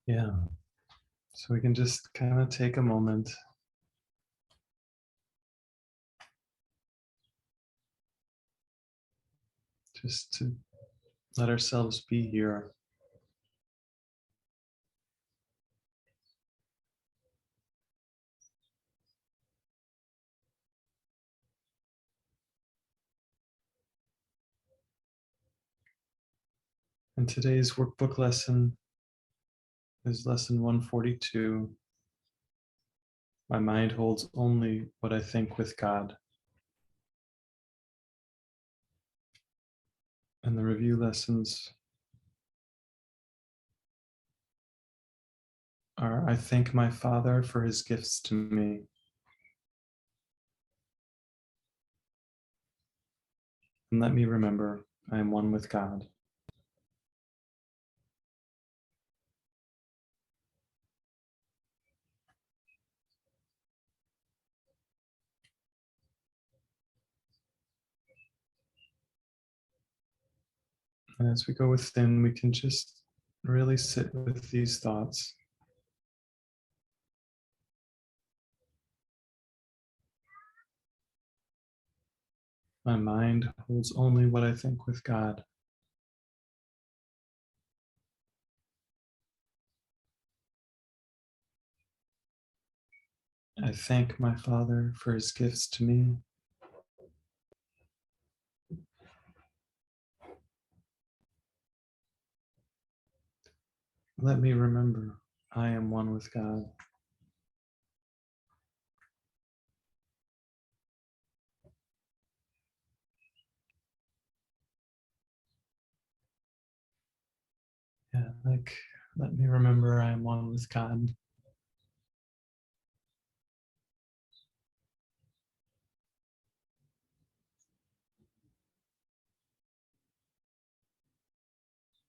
Yeah. So we can just kind of take a moment just to let ourselves be here. And today's workbook lesson is lesson 142. My mind holds only what I think with God. And the review lessons are: I thank my Father for his gifts to me. And let me remember I am one with God. And as we go within, we can just really sit with these thoughts. My mind holds only what I think with God. I thank my Father for his gifts to me. Let me remember I am one with God. Yeah, like, let me remember I am one with God.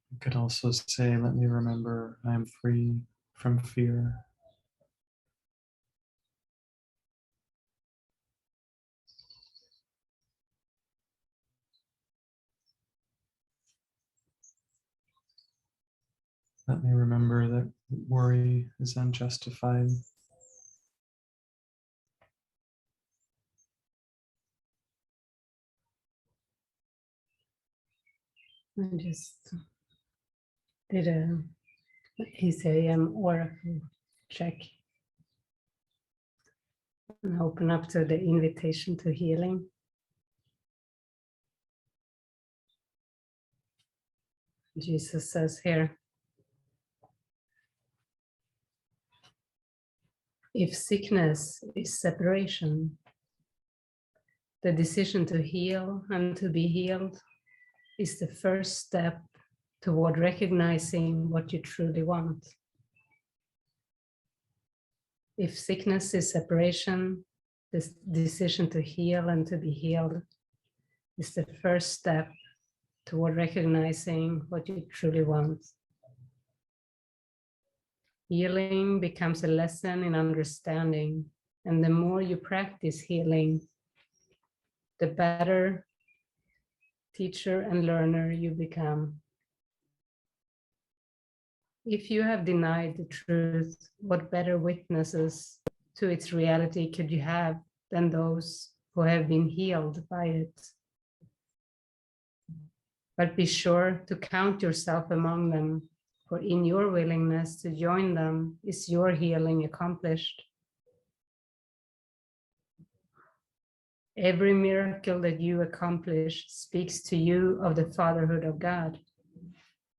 You could also say, let me remember I am free from fear. Let me remember that worry is unjustified. I just did a ACIM oracle check and open up to the invitation to healing. Jesus says here, if sickness is separation, the decision to heal and to be healed is the first step toward recognizing what you truly want. If sickness is separation, this decision to heal and to be healed is the first step toward recognizing what you truly want. Healing becomes a lesson in understanding, and the more you practice healing, the better teacher and learner you become. If you have denied the truth, what better witnesses to its reality could you have than those who have been healed by it? But be sure to count yourself among them, for in your willingness to join them is your healing accomplished. Every miracle that you accomplish speaks to you of the fatherhood of God.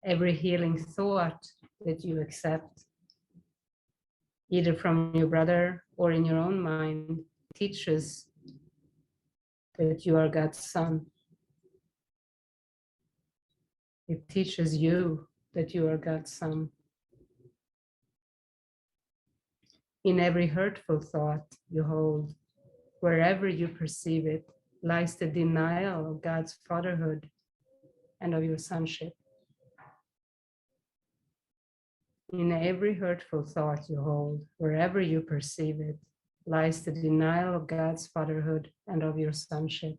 Every healing thought that you accept, either from your brother or in your own mind, teaches that you are God's son. It teaches you that you are God's son. In every hurtful thought you hold, wherever you perceive it, lies the denial of God's fatherhood and of your sonship. In every hurtful thought you hold, wherever you perceive it, lies the denial of God's fatherhood and of your sonship.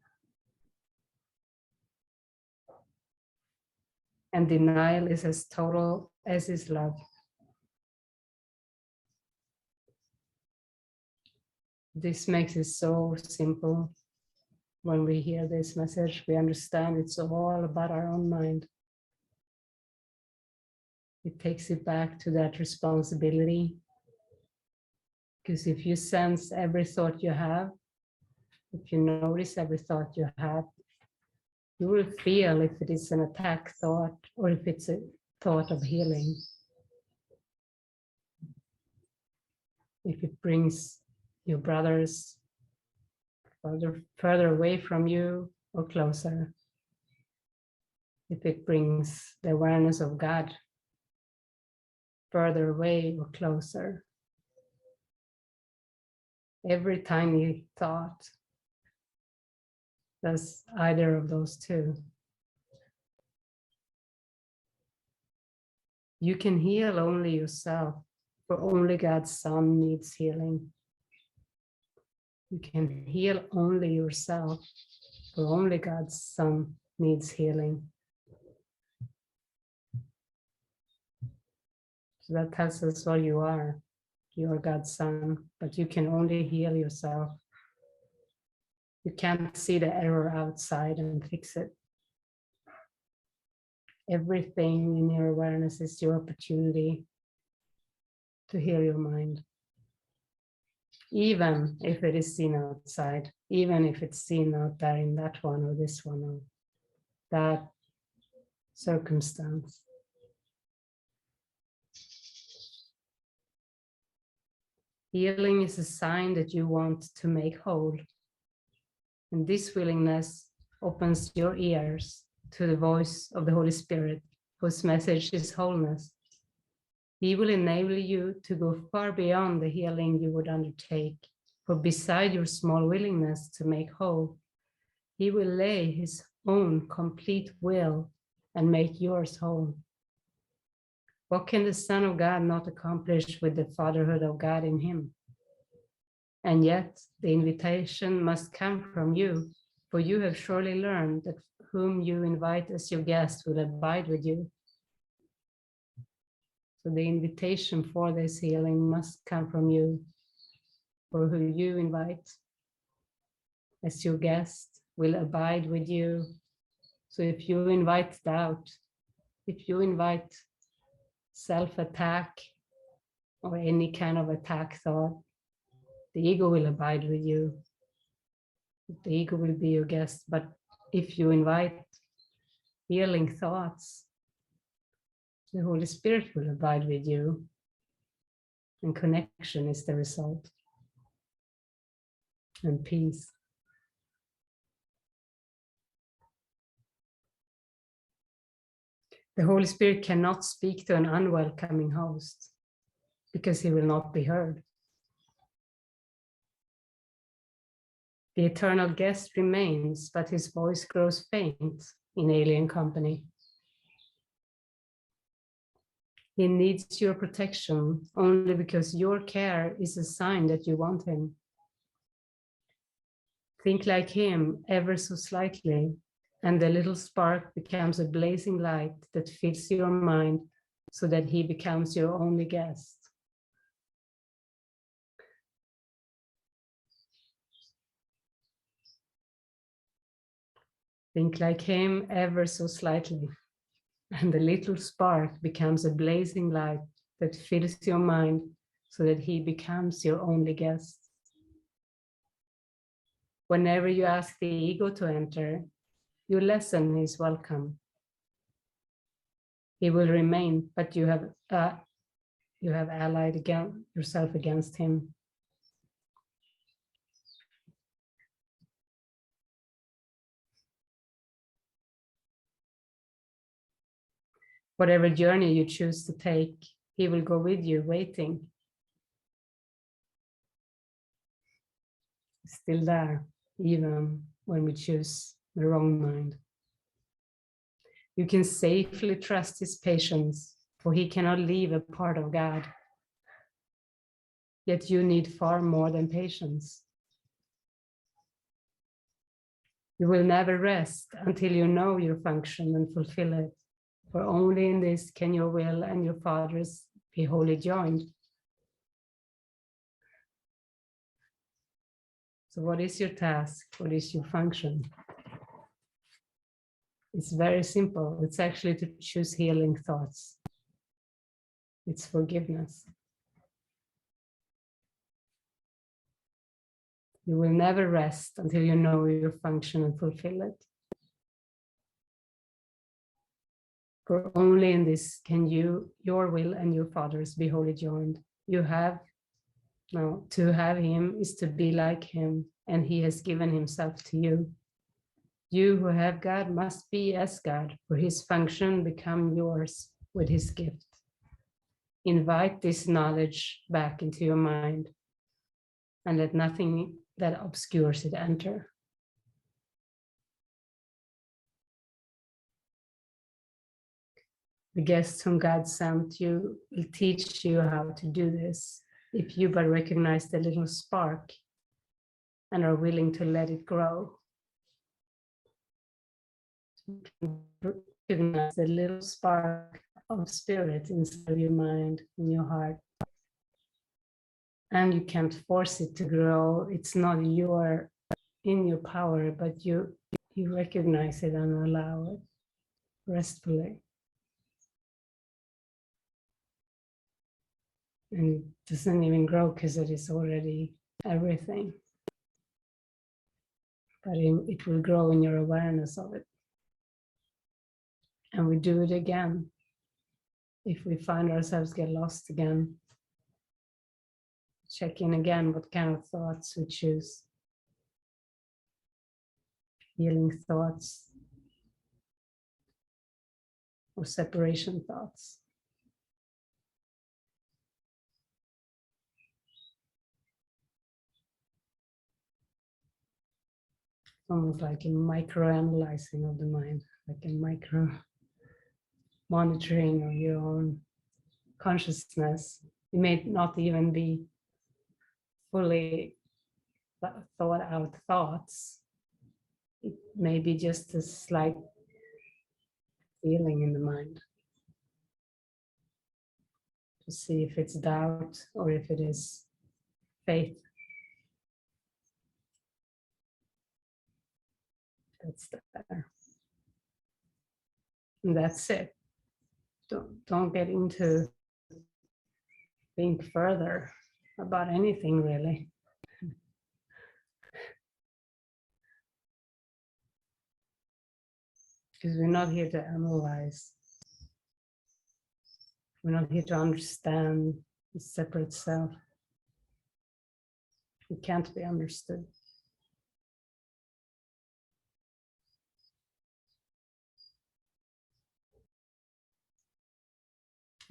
And denial is as total as is love. This makes it so simple. When we hear this message, we understand it's all about our own mind. It takes it back to that responsibility. Because if you sense every thought you have, if you notice every thought you have, you will feel if it is an attack thought or if it's a thought of healing. If it brings your brothers further away from you or closer. If it brings the awareness of God further away or closer. Every tiny thought does either of those two. You can heal only yourself, for only God's Son needs healing. You can heal only yourself, for only God's Son needs healing. So that tells us what you are. You are God's Son, but you can only heal yourself. You can't see the error outside and fix it. Everything in your awareness is your opportunity to heal your mind. Even if it is seen outside, even if it's seen out there in that one or this one or that circumstance. Healing is a sign that you want to make whole. And this willingness opens your ears to the voice of the Holy Spirit, whose message is wholeness. He will enable you to go far beyond the healing you would undertake, for beside your small willingness to make whole, he will lay his own complete will and make yours whole. What can the Son of God not accomplish with the fatherhood of God in him? And yet the invitation must come from you, for you have surely learned that whom you invite as your guest will abide with you. So the invitation for this healing must come from you, for who you invite as your guest will abide with you. So if you invite doubt, if you invite self-attack or any kind of attack thought, the ego will abide with you. The ego will be your guest. But if you invite healing thoughts, the Holy Spirit will abide with you, and connection is the result, and peace. The Holy Spirit cannot speak to an unwelcoming host because he will not be heard. The eternal guest remains, but his voice grows faint in alien company. He needs your protection only because your care is a sign that you want him. Think like him ever so slightly, and the little spark becomes a blazing light that fills your mind so that he becomes your only guest. Think like him ever so slightly, and the little spark becomes a blazing light that fills your mind so that he becomes your only guest. Whenever you ask the ego to enter, you lessen his welcome. He will remain, but you have allied yourself against him. Whatever journey you choose to take, he will go with you, waiting. Still there, even when we choose the wrong mind. You can safely trust his patience, for he cannot leave a part of God. Yet you need far more than patience. You will never rest until you know your function and fulfill it, for only in this can your will and your Father's be wholly joined. So what is your task? What is your function? It's very simple. It's actually to choose healing thoughts. It's forgiveness. You will never rest until you know your function and fulfill it. For only in this can your will and your Father's be wholly joined. You have, no, to have him is to be like him, and he has given himself to you. You who have God must be as God, for his function become yours with his gift. Invite this knowledge back into your mind, and let nothing that obscures it enter. The guests whom God sent you will teach you how to do this, if you but recognize the little spark and are willing to let it grow. Recognize the little spark of spirit inside your mind, in your heart. And you can't force it to grow. It's not in your power, but you recognize it and allow it restfully. And it doesn't even grow because it is already everything. But it will grow in your awareness of it. And we do it again. If we find ourselves get lost again, check in again what kind of thoughts we choose. Healing thoughts or separation thoughts. Almost like a micro-analyzing of the mind, like a micro-monitoring of your own consciousness. It may not even be fully thought out thoughts. It may be just a slight feeling in the mind. To see if it's doubt or if it is faith. That's there. And that's it. Don't get into think further about anything really. Because we're not here to analyze. We're not here to understand the separate self. It can't be understood.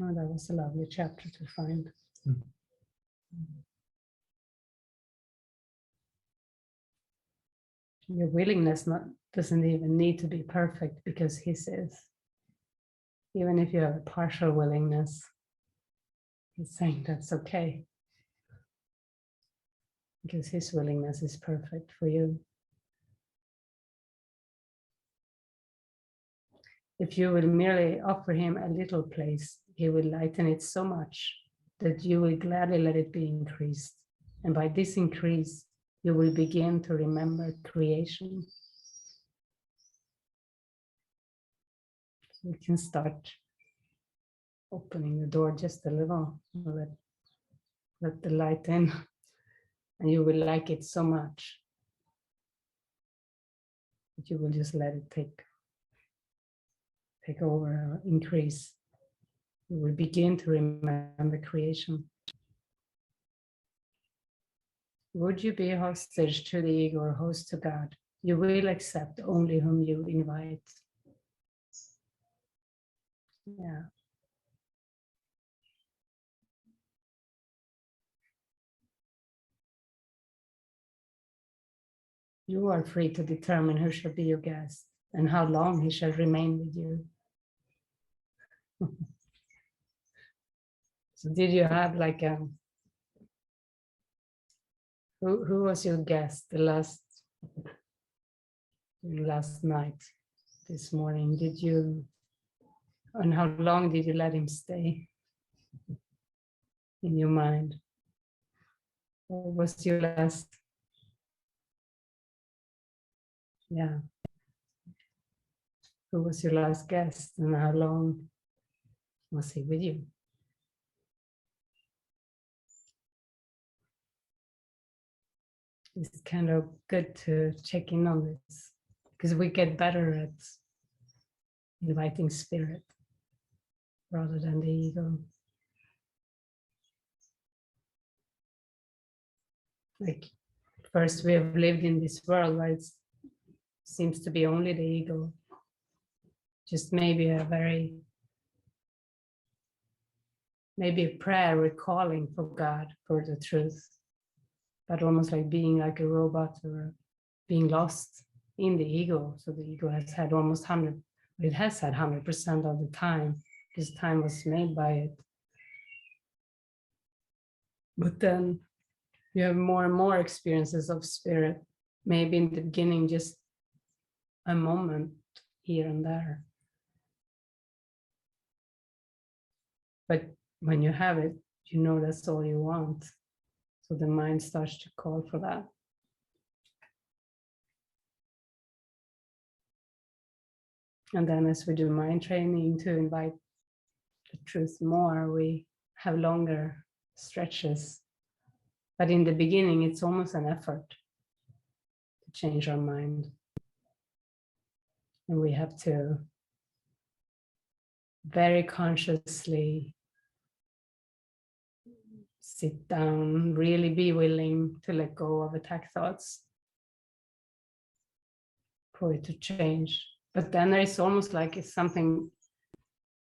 Oh, that was a lovely chapter to find. Your willingness doesn't even need to be perfect because his is. Even if you have a partial willingness, he's saying that's okay. Because his willingness is perfect for you. If you will merely offer him a little place, he will lighten it so much that you will gladly let it be increased. And by this increase, you will begin to remember creation. So you can start opening the door just a little, let the light in, and you will like it so much that you will just let it take over or increase. You will begin to remember creation. Would you be a hostage to the ego or host to God? You will accept only whom you invite. Yeah. You are free to determine who shall be your guest and how long he shall remain with you. So did you have like who was your guest the last night, this morning? Did you, and how long did you let him stay in your mind? What was your last Yeah. Who was your last guest and how long was he with you? It's kind of good to check in on this because we get better at inviting spirit rather than the ego. Like, first we have lived in this world where it seems to be only the ego. Just maybe a prayer recalling for God, for the truth, but almost like being like a robot or being lost in the ego. So the ego has had almost 100% of the time, because time was made by it. But then you have more and more experiences of spirit, maybe in the beginning, just a moment here and there. But when you have it, you know that's all you want. So the mind starts to call for that. And then as we do mind training to invite the truth more, we have longer stretches. But in the beginning, it's almost an effort to change our mind. And we have to very consciously sit down, really be willing to let go of attack thoughts for it to change. But then there is almost like it's something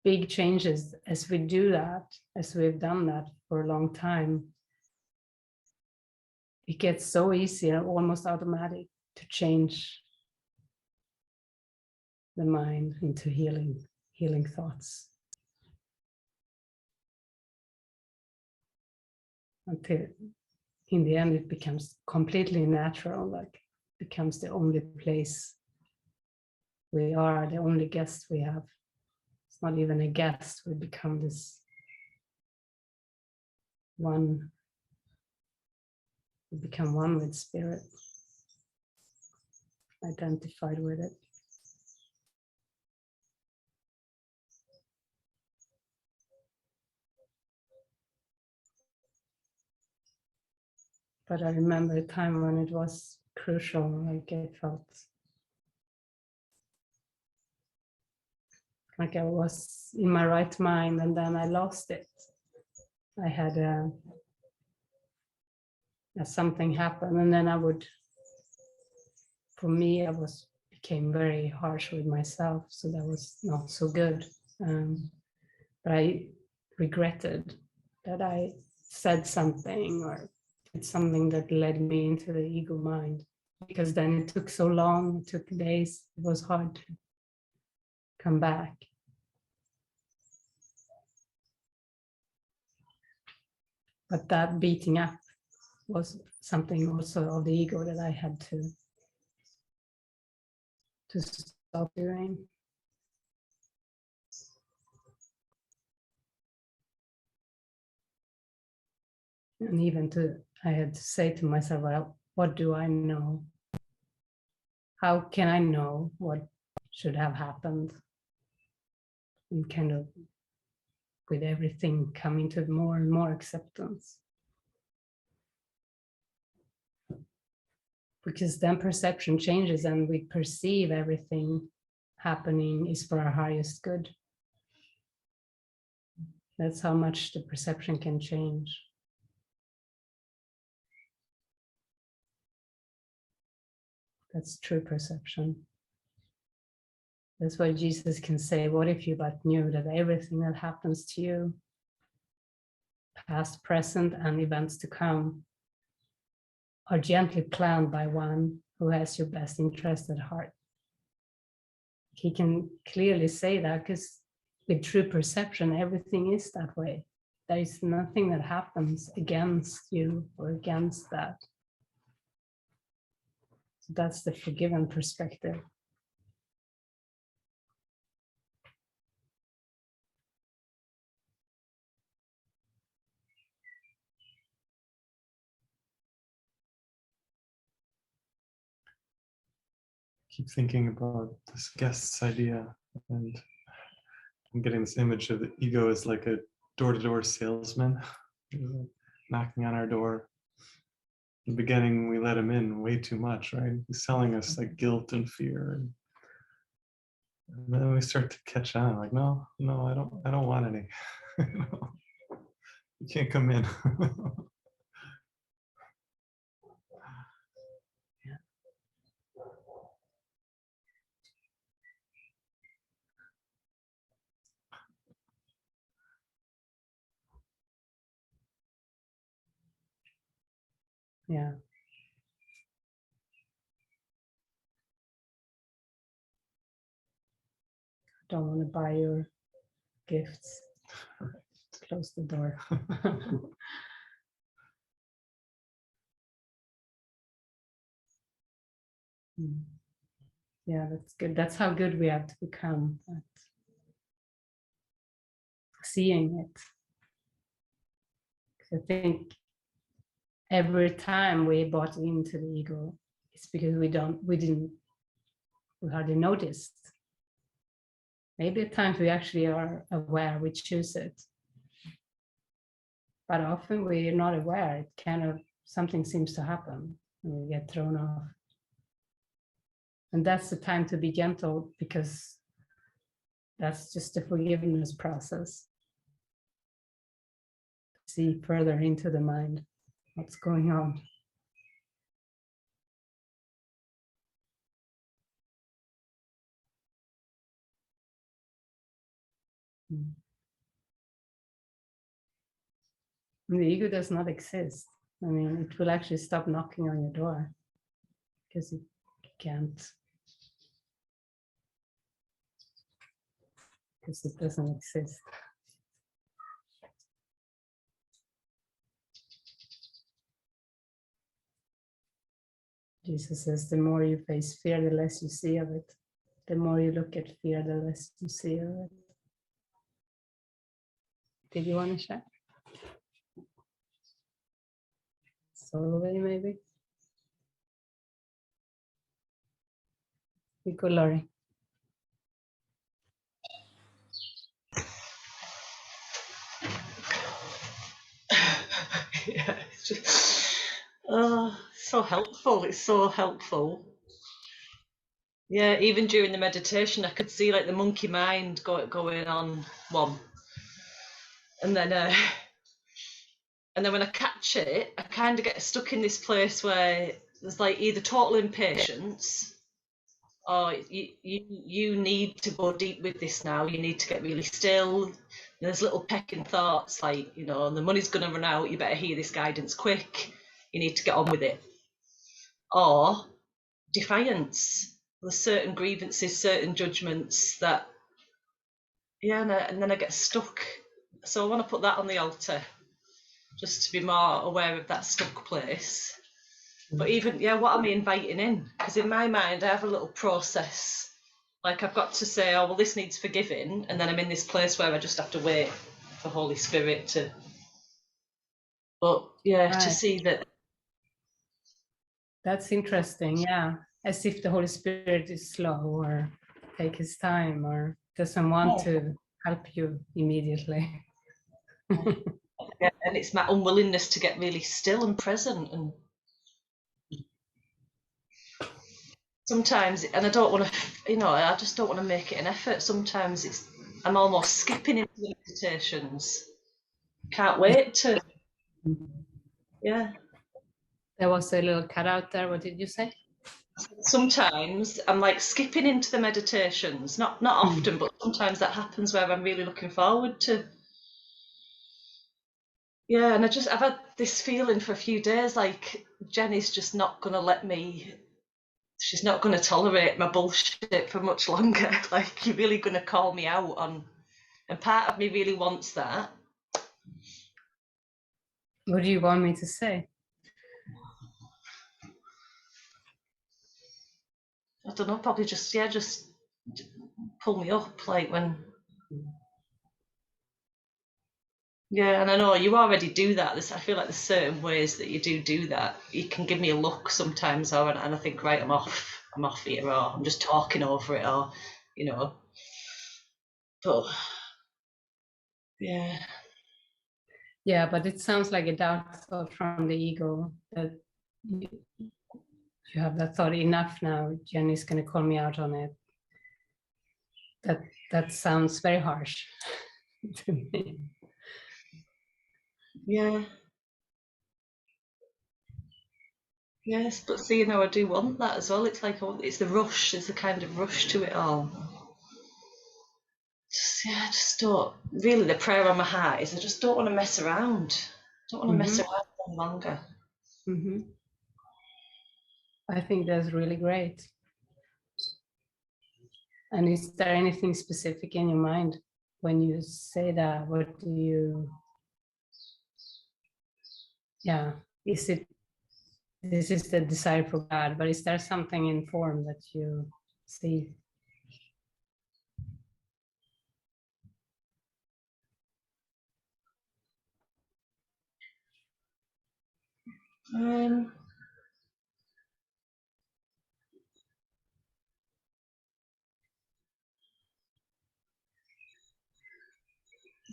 big changes as we do that, as we've done that for a long time. It gets so easy and almost automatic to change the mind into healing thoughts. Until in the end it becomes completely natural, like becomes the only place we are, the only guest we have. It's not even a guest, we become this one. We become one with spirit, identified with it. But I remember a time when it was crucial, like I felt like I was in my right mind and then I lost it. I had something happen and then for me, became very harsh with myself. So that was not so good. But I regretted that I said something or did something that led me into the ego mind, because then it took so long, it took days, it was hard to come back. But that beating up was something also of the ego that I had to stop doing. And even I had to say to myself, well, what do I know? How can I know what should have happened? And kind of with everything coming to more and more acceptance. Because then perception changes and we perceive everything happening is for our highest good. That's how much the perception can change. That's true perception. That's why Jesus can say, what if you but knew that everything that happens to you, past, present, and events to come, are gently planned by one who has your best interest at heart. He can clearly say that because with true perception, everything is that way. There is nothing that happens against you or against that. So that's the forgiven perspective. keep thinking about this guest's idea, and I'm getting this image of the ego as like a door-to-door salesman knocking on our door. In the beginning, we let him in way too much, right? He's selling us like guilt and fear, and then we start to catch on. Like, no, I don't want any. You can't come in. Yeah. Don't want to buy your gifts. Close the door. Yeah, that's good. That's how good we have to become at seeing it. I think every time we bought into the ego, it's because we hardly noticed. Maybe at times we actually are aware, we choose it. But often we're not aware. It kind of, something seems to happen and we get thrown off. And that's the time to be gentle, because that's just the forgiveness process. See further into the mind, what's going on. And the ego does not exist. I mean, it will actually stop knocking on your door because it can't. Because it doesn't exist. Jesus says, the more you face fear, the less you see of it. The more you look at fear, the less you see of it. Did you want to share? Solveig, maybe? You go, Laurie. Yeah, it's just, so helpful. It's so helpful. Yeah, even during the meditation, I could see like the monkey mind going on one, and then when I catch it, I kind of get stuck in this place where there's like either total impatience, or you need to go deep with this now. You need to get really still. And there's little pecking thoughts like, you know, the money's going to run out. You better hear this guidance quick. You need to get on with it. Or defiance. There's certain grievances, certain judgments that, yeah, and then I get stuck. So I want to put that on the altar, just to be more aware of that stuck place. But even, yeah, what am I inviting in? Because in my mind, I have a little process. Like I've got to say, oh, well, this needs forgiving. And then I'm in this place where I just have to wait for Holy Spirit to, but yeah, right. To see that. That's interesting, yeah. As if the Holy Spirit is slow or take his time or doesn't want to help you immediately. Yeah, and it's my unwillingness to get really still and present, and sometimes, and I don't want to, you know, I just don't want to make it an effort. Sometimes I'm almost skipping into the meditations. Can't wait to, yeah. There was a little cutout there. What did you say? Sometimes I'm like skipping into the meditations. Not often, but sometimes that happens where I'm really looking forward to. Yeah, and I've had this feeling for a few days like Jenny's just not going to let me. She's not going to tolerate my bullshit for much longer. Like, you're really going to call me out on, and part of me really wants that. What do you want me to say? I don't know, probably just pull me up, like when. Yeah, and I know you already do that. I feel like there's certain ways that you do that. You can give me a look sometimes, and I think, right, I'm off. I'm off here, or I'm just talking over it, or you know. But yeah. Yeah, but it sounds like a dark thought from the ego that you have that thought. Enough now. Jenny's going to call me out on it. That sounds very harsh to me. Yeah. Yes, but see, you know, I do want that as well. It's like, it's the rush. There's a kind of rush to it all. I just don't. Really, the prayer on my heart is I just don't want to mess around. I don't want to mess around any longer. I think that's really great. And is there anything specific in your mind when you say that? What do you? Yeah, is it? This is the desire for God, but is there something in form that you see? I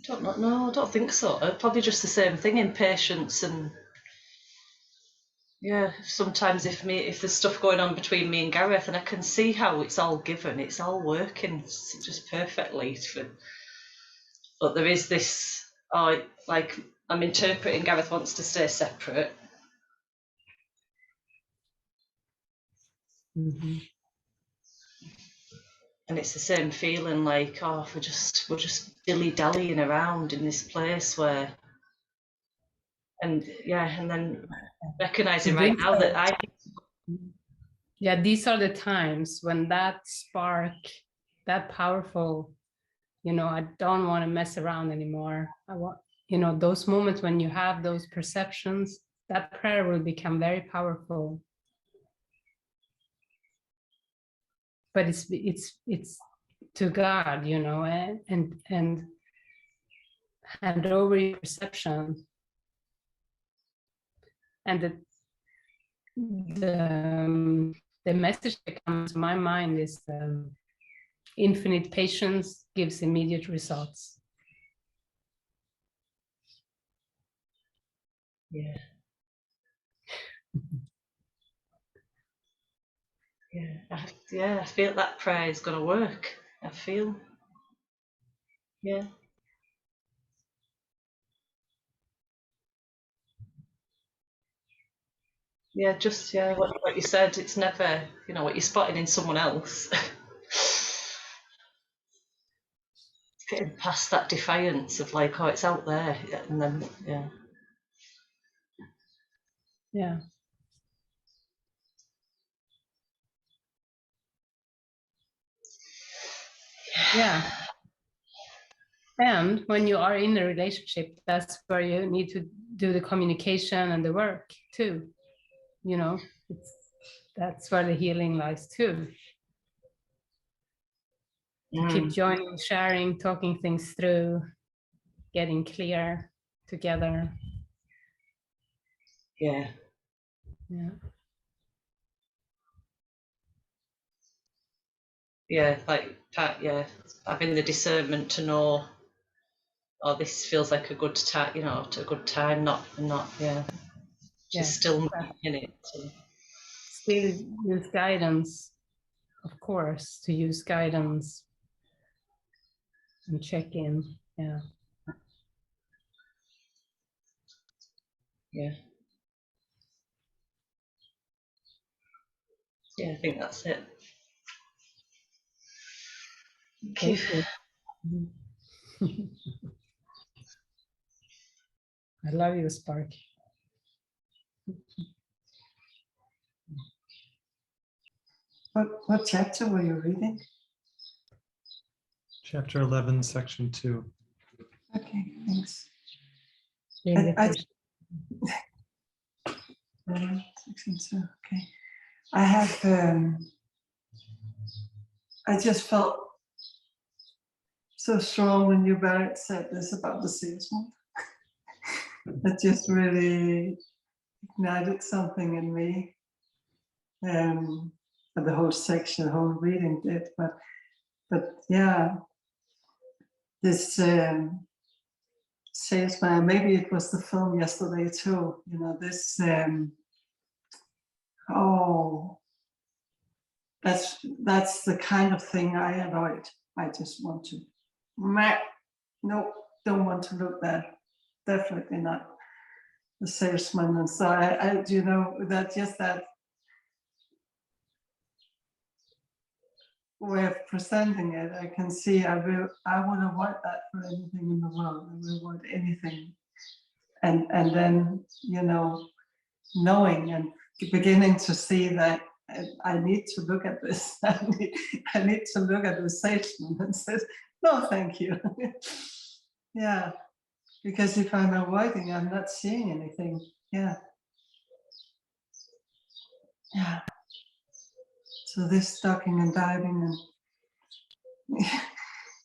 don't know. No, I don't think so. Probably just the same thing, impatience, and yeah. Sometimes if there's stuff going on between me and Gareth, and I can see how it's all given, it's all working just perfectly. But there is this, like I'm interpreting Gareth wants to stay separate. And it's the same feeling like, oh, we're just dilly-dallying around in this place where, and yeah, and then recognizing right now that yeah, these are the times when that spark, that powerful, I don't want to mess around anymore. I want, those moments when you have those perceptions, that prayer will become very powerful. But it's to God, and hand over your perception. And the message that comes to my mind is infinite patience gives immediate results. Yeah. Yeah, I feel that prayer is going to work. I feel, yeah. Yeah, just, yeah, what you said, it's never, what you're spotting in someone else. Getting past that defiance of like, oh, it's out there, and then, yeah. Yeah. Yeah. And when you are in a relationship, that's where you need to do the communication and the work too. That's where the healing lies too. To keep joining, sharing, talking things through, getting clear together. Yeah. Yeah. Yeah, like yeah, having the discernment to know, oh, this feels like a good time, a good time, not, yeah. Just still in it. So. Still use guidance, of course, to use guidance and check in. Yeah. Yeah. Yeah, I think that's it. Thank you. I love you, Spark. What chapter were you reading? Chapter 11, section 2. Okay, thanks. Section 2, okay. I have, I just felt so strong when you, Barret, said this about the salesman. It just really ignited something in me. the whole section, the whole reading did, but yeah, this salesman, maybe it was the film yesterday too, you know, this, oh, that's the kind of thing I avoid. I just want to, no, don't want to look there, definitely not the salesman. And so I you know, that just that way of presenting it, I can see I would avoid that for anything in the world. I will avoid anything. And then, you know, knowing and beginning to see that I need to look at this. I need to look at the salesman and says, no, thank you. Yeah, because if I'm avoiding, I'm not seeing anything. Yeah. Yeah. So this ducking and diving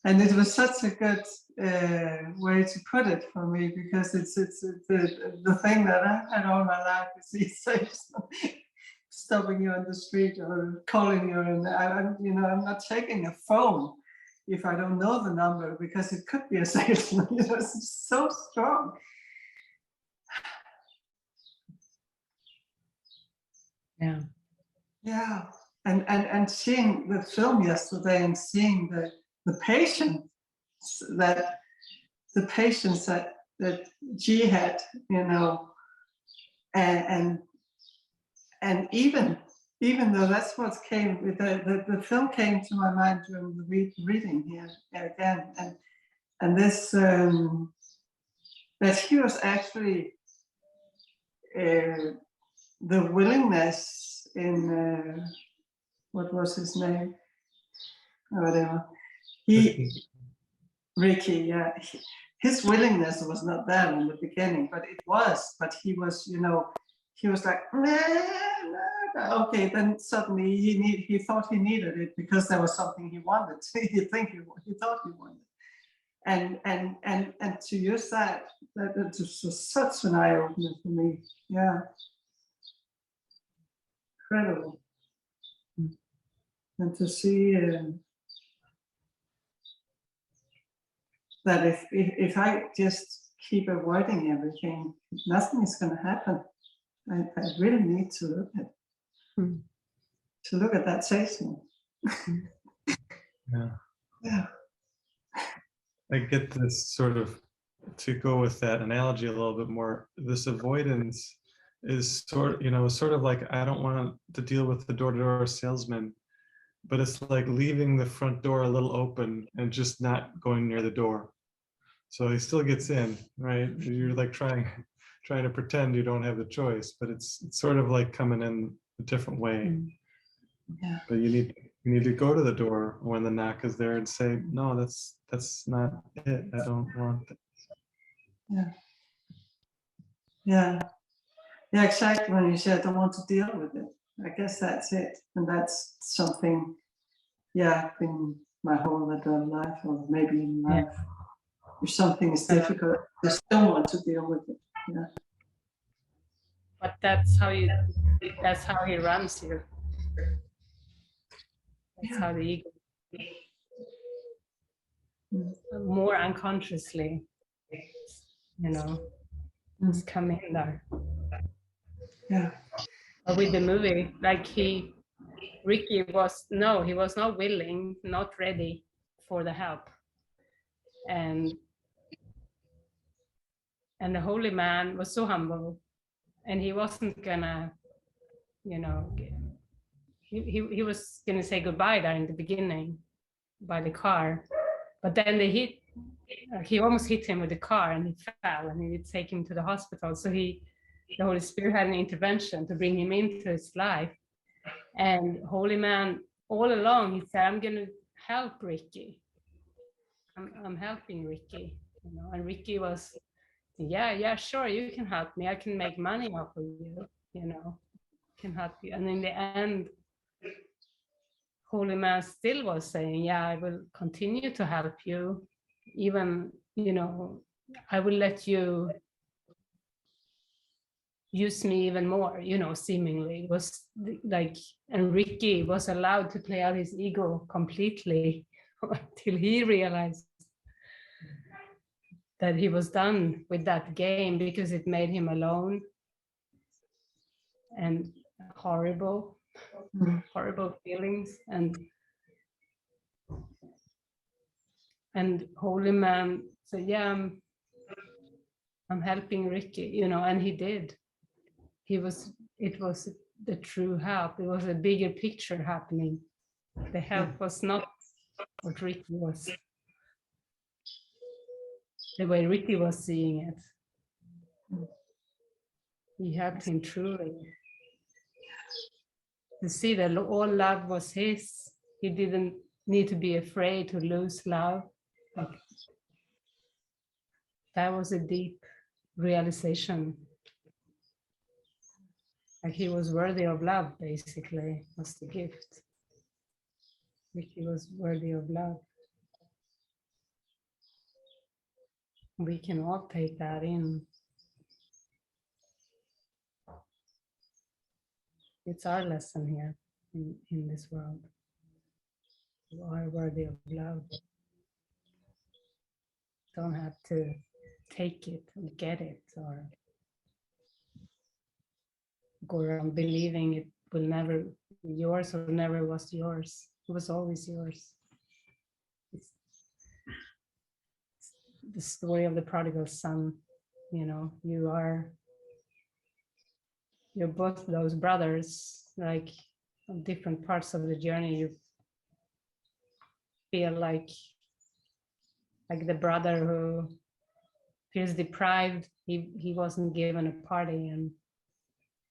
and it was such a good way to put it for me, because it's the thing that I've had all my life is these things stopping you on the street or calling you, and I'm you know, I'm not taking a phone if I don't know the number, because it could be a salesman. You know, it's so strong. Yeah. Yeah, and seeing the film yesterday and seeing the patients that G had, you know, and even though that's what came with the film came to my mind during the reading here again, and this that he was actually the willingness in what was his name? Or whatever. Ricky, yeah. His willingness was not there in the beginning, but it was. But he was, you know, he was like, nah. Okay. Then suddenly he thought he needed it because there was something he wanted. he thought he wanted, and to use that was such an eye opener for me. Yeah, incredible. And to see that if I just keep avoiding everything, nothing is going to happen. I really need to look at that salesman. Yeah. Yeah. I get this sort of, to go with that analogy a little bit more, this avoidance is sort of like, I don't want to deal with the door-to-door salesman, but it's like leaving the front door a little open and just not going near the door. So he still gets in, right? You're like trying to pretend you don't have the choice, but it's sort of like coming in a different way. Yeah. But you need to go to the door when the knock is there and say, no, that's not it. I don't want that. Yeah. Yeah. Yeah, exactly. When you say I don't want to deal with it, I guess that's it. And that's something, yeah, in my whole adult life, or maybe in life. Yeah. If something is difficult, I just don't want to deal with it. Yeah. But that's how he runs you. That's how the ego, more unconsciously, you know, is coming in there. Yeah. But with the movie, like Ricky was not willing, not ready for the help. And the holy man was so humble, and he wasn't gonna, you know, he was gonna say goodbye there in the beginning by the car, but then he almost hit him with the car and he fell, and he would take him to the hospital. So the Holy Spirit had an intervention to bring him into his life. And holy man, all along, he said, I'm gonna help Ricky. I'm helping Ricky, you know. And Ricky was, yeah, sure, you can help me. I can make money off of you, you know, can help you. And in the end, holy man still was saying, yeah, I will continue to help you. Even, you know, I will let you use me even more, you know, seemingly. It was like, and Ricky was allowed to play out his ego completely until he realized that he was done with that game, because it made him alone and horrible feelings. And Holy Man said, yeah, I'm helping Ricky, you know, and he did. It was the true help. It was a bigger picture happening. The help was not what Ricky was, the way Ricky was seeing it. He helped him truly to see that all love was his. He didn't need to be afraid to lose love. Like, that was a deep realization. Like he was worthy of love, basically, was the gift. Ricky was worthy of love. We can all take that in. It's our lesson here in this world. You are worthy of love. Don't have to take it or get it or go around believing it will never be yours or never was yours. It was always yours. It's the story of the prodigal son. You know, you're both those brothers, like on different parts of the journey. You feel like the brother who feels deprived. He wasn't given a party, and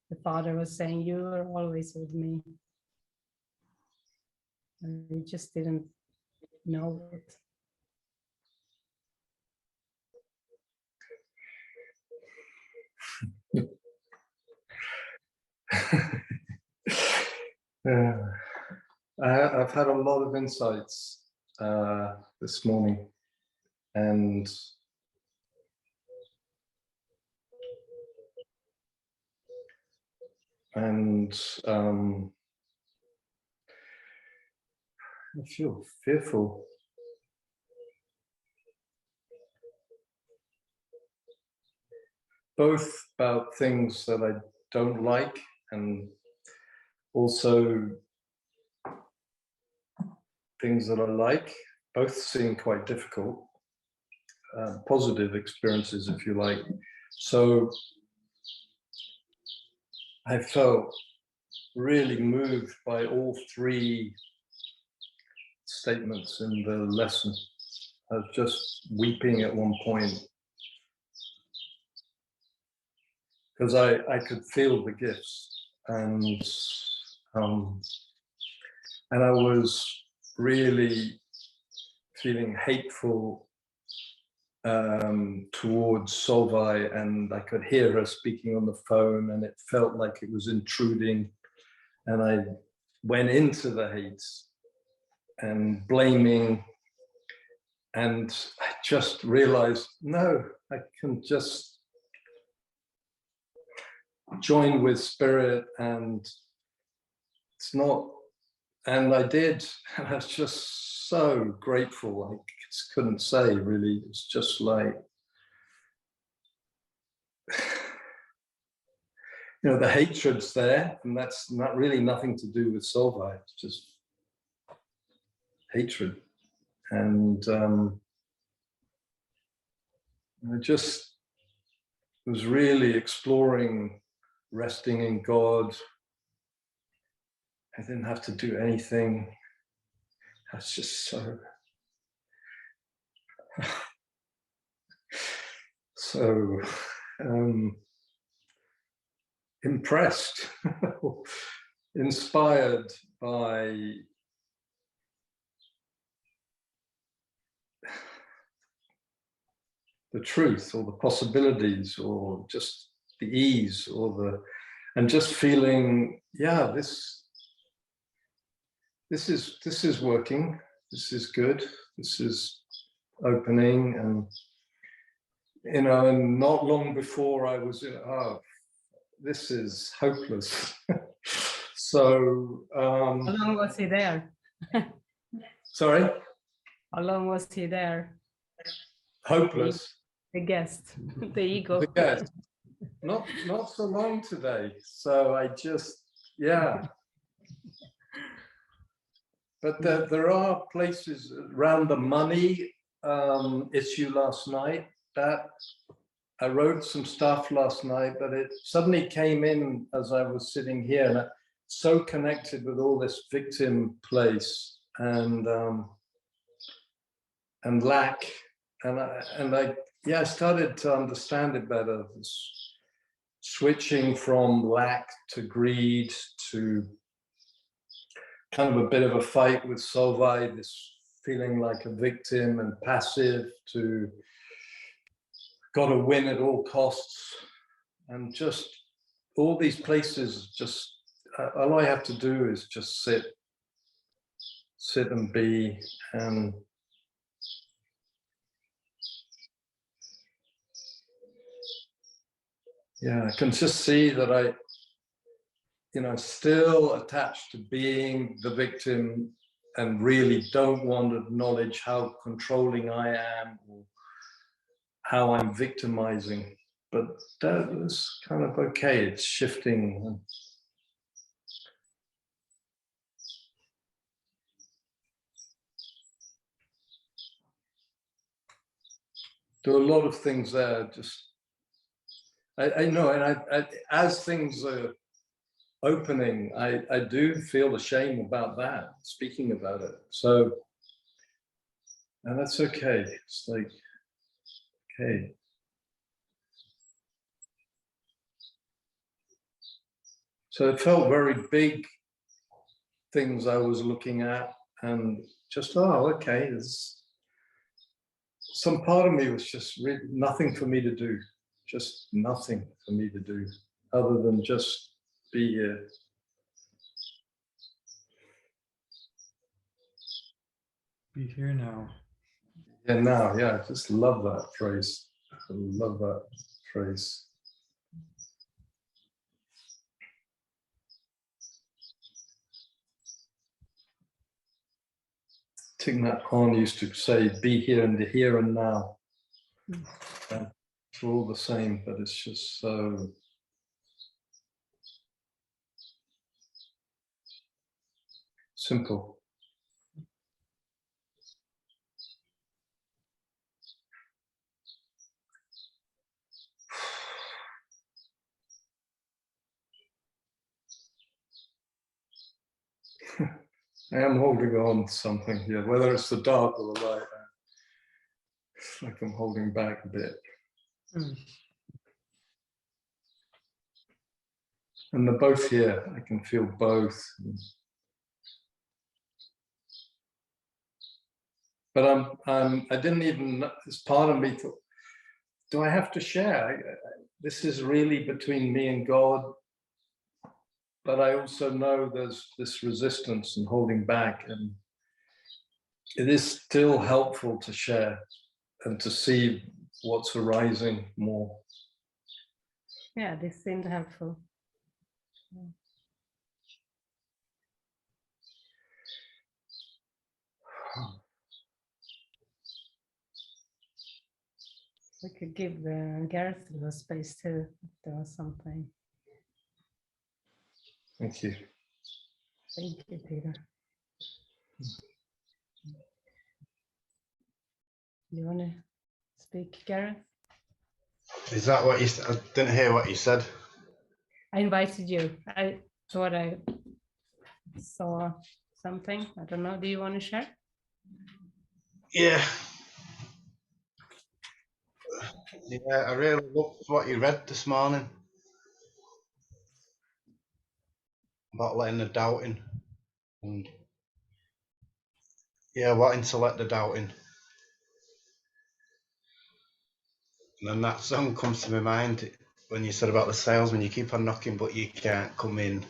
the father was saying, you are always with me. And he just didn't know it. Yeah. I've had a lot of insights this morning, and I feel fearful. Both about things that I don't like, and also things that I like. Both seem quite difficult, positive experiences, if you like. So I felt really moved by all three statements in the lesson. I was just weeping at one point because I could feel the gifts, and I was really feeling hateful towards Solvay, and I could hear her speaking on the phone, and it felt like it was intruding, and I went into the hate and blaming, and I just realized, no, I can just join with spirit, and it's not, and I did, and I was just so grateful. I just couldn't say, really. It's just like, you know, the hatred's there, and that's not really nothing to do with Solvay. It's just hatred. And I just was really exploring resting in God. I didn't have to do anything. I was just so impressed, inspired by the truth, or the possibilities, or just the ease, or and just feeling, yeah, this is working, this is good, this is opening. And you know, and not long before I was this is hopeless. So, How long was he there? sorry, How long was he there? hopeless. The guest, the ego. Yes, not so long today. So I just, yeah. But there are places around the money issue last night that I wrote some stuff last night, but it suddenly came in as I was sitting here, and it's so connected with all this victim place and lack, and I started to understand it better. This switching from lack to greed to kind of a bit of a fight with Solvay, this feeling like a victim and passive, to got to win at all costs, and just all these places. Just all I have to do is just sit and be, and yeah, I can just see that I, still attached to being the victim and really don't want to acknowledge how controlling I am or how I'm victimizing. But that is kind of okay. It's shifting. There are a lot of things there. Just I know, and I as things are opening, I do feel ashamed about that, speaking about it. So, and that's okay. It's like, okay. So it felt very big things I was looking at, and just, oh, okay. There's some part of me was just really nothing for me to do, just nothing for me to do other than just be here. Be here now. Yeah, now, yeah, I just love that phrase. I love that phrase. Thich Nhat Hanh used to say, be here in the here and now. And it's all the same, but it's just so simple. I am holding on to something here, whether it's the dark or the light. It's like I'm holding back a bit. And they're both here. I can feel both. But I didn't even, this part of me thought, do I have to share? This is really between me and God. But I also know there's this resistance and holding back, and it is still helpful to share and to see what's arising more. Yeah, this seemed helpful. We could give Gareth a little space too, if there was something. Thank you. Thank you, Peter. You want to speak, Gareth? Is that what you said? I didn't hear what you said. I invited you. I thought I saw something. I don't know. Do you want to share? Yeah. Yeah, I really loved what you read this morning about letting the doubt in. And yeah, wanting to let the doubt in. And then that song comes to my mind when you said about the salesman, you keep on knocking but you can't come in.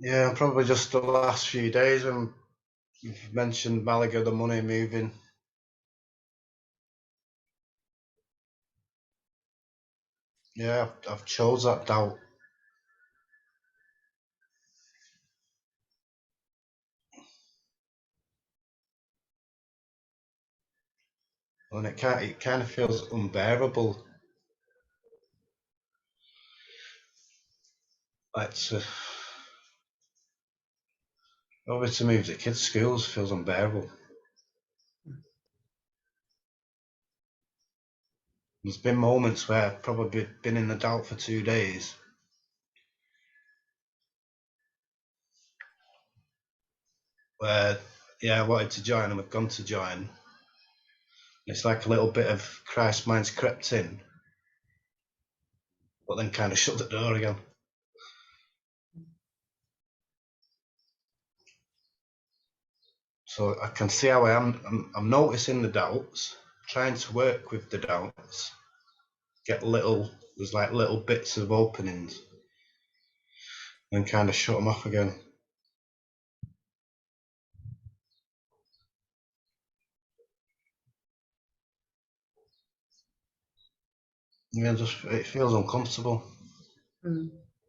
Yeah, probably just the last few days when you've mentioned Malaga, the money moving. Yeah, I've chose that doubt. And it kind of feels unbearable. Like to move the kids' schools feels unbearable. There's been moments where I've probably been in the doubt for 2 days. Where, yeah, I wanted to join and I've gone to join. It's like a little bit of Christ mind's crept in, but then kind of shut the door again. So I can see how I am. I'm noticing the doubts, trying to work with the doubts, there's like little bits of openings, and kind of shut them off again. Yeah, it feels uncomfortable.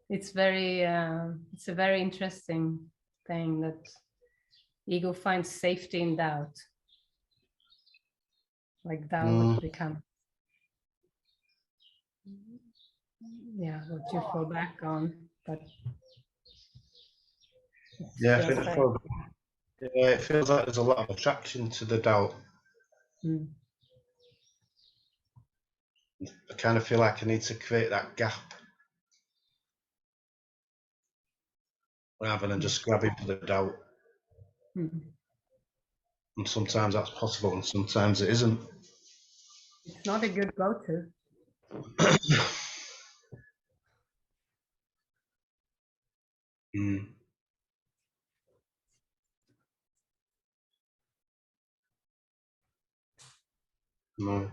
It's it's a very interesting thing that ego finds safety in doubt. Like doubt becomes, yeah, what you fall back on. But Yeah, it feels like there's a lot of attraction to the doubt. I kind of feel like I need to create that gap rather than just grabbing for the doubt. And sometimes that's possible and sometimes it isn't. It's not a good go-to. No.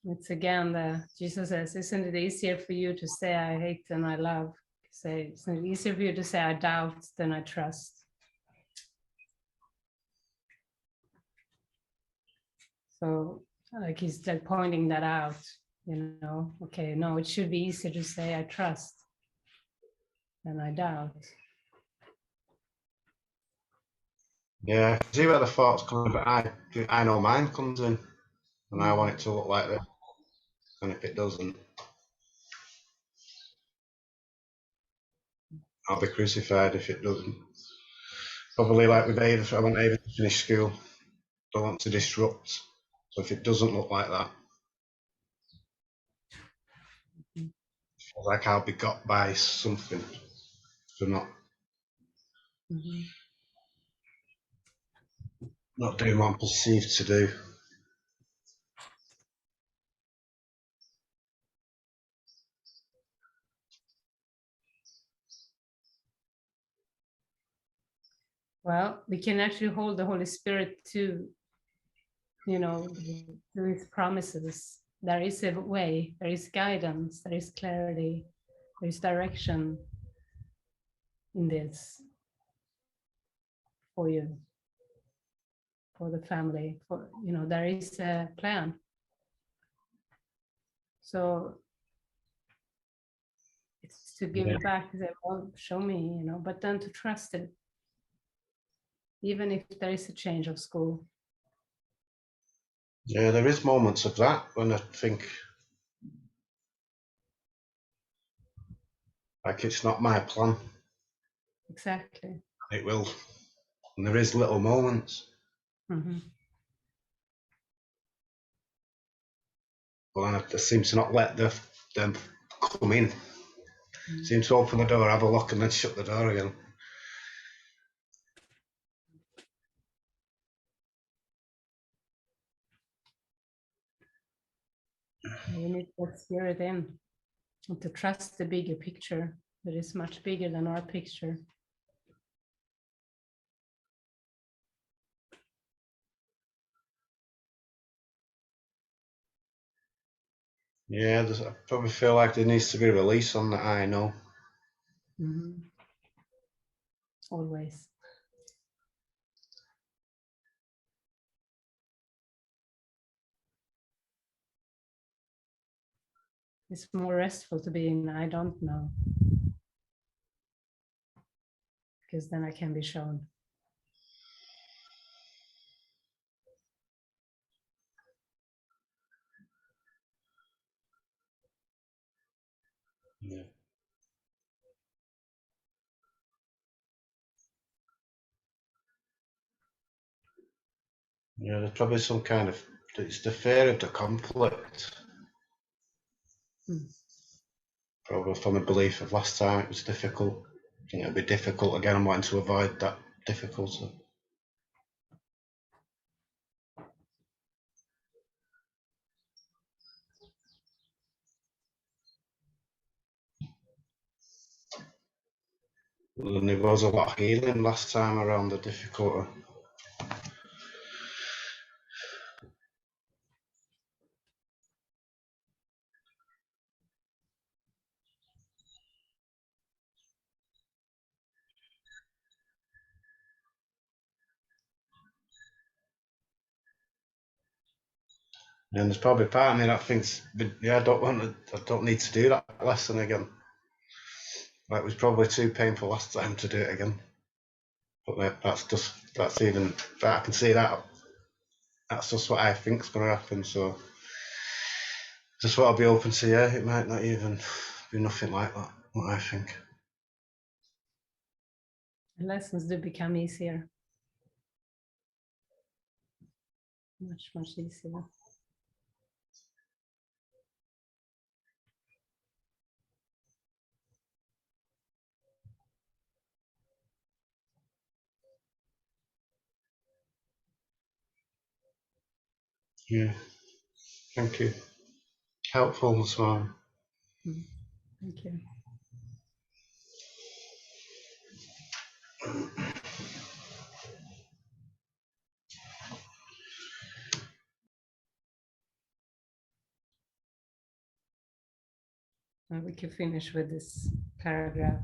It's again, Jesus says, isn't it easier for you to say I hate than I love? Say, isn't it easier for you to say I doubt than I trust? So like he's like pointing that out, okay, no, it should be easier to say I trust than I doubt. Yeah, I can see where the thoughts come in, but I know mine comes in, and I want it to look like this. And if it doesn't, I'll be crucified if it doesn't. Probably like with Ava, I want Ava to finish school. Don't want to disrupt. So if it doesn't look like that, I feel like I'll be got by something for not doing what I'm perceived to do. Well, we can actually hold the Holy Spirit to his promises. There is a way, there is guidance, there is clarity, there is direction in this for you, for the family, there is a plan. So it's to give it back, to say, well, show me, but then to trust it, even if there is a change of school. Yeah, there is moments of that when I think like it's not my plan. Exactly. It will, and there is little moments. Well, I seem to not let them come in. Seem to open the door, have a look, and then shut the door again. We need to let spirit in and to trust the bigger picture that is much bigger than our picture. Yeah, I probably feel like there needs to be a release on that. I know. Always. It's more restful to be in I don't know. Because then I can be shown. Yeah. Yeah, there's probably some kind of, it's the fear of the conflict. Probably from the belief of last time it was difficult. I think it'll be difficult again. I'm wanting to avoid that difficulty. And there was a lot of healing last time around the difficulty. And there's probably part of me that thinks, yeah, I don't need to do that lesson again. Like, it was probably too painful last time to do it again. But that's even, I can see that. That's just what I think's going to happen. So just what I'll be open to, yeah, it might not even be nothing like that, what I think. The lessons do become easier. Much, much easier. Yeah, thank you. Helpful as well. Thank you. And we can finish with this paragraph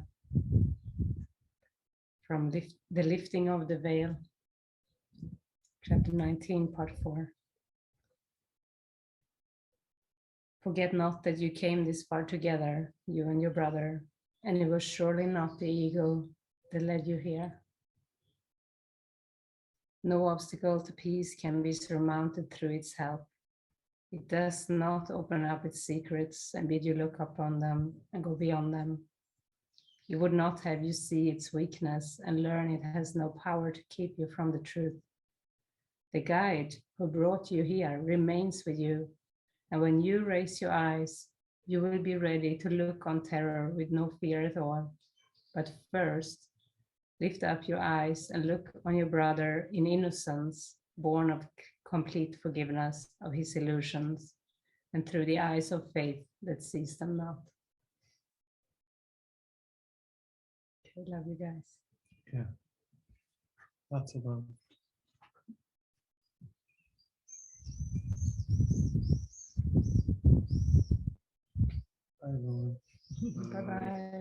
from the lifting of the veil, chapter 19, part 4. Forget not that you came this far together, you and your brother, and it was surely not the ego that led you here. No obstacle to peace can be surmounted through its help. It does not open up its secrets and bid you look upon them and go beyond them. It would not have you see its weakness and learn it has no power to keep you from the truth. The guide who brought you here remains with you, and when you raise your eyes, you will be ready to look on terror with no fear at all. But first, lift up your eyes and look on your brother in innocence, born of complete forgiveness of his illusions, and through the eyes of faith that sees them not. Okay, love you guys. Yeah. Lots of love. Bye, everyone. Bye-bye.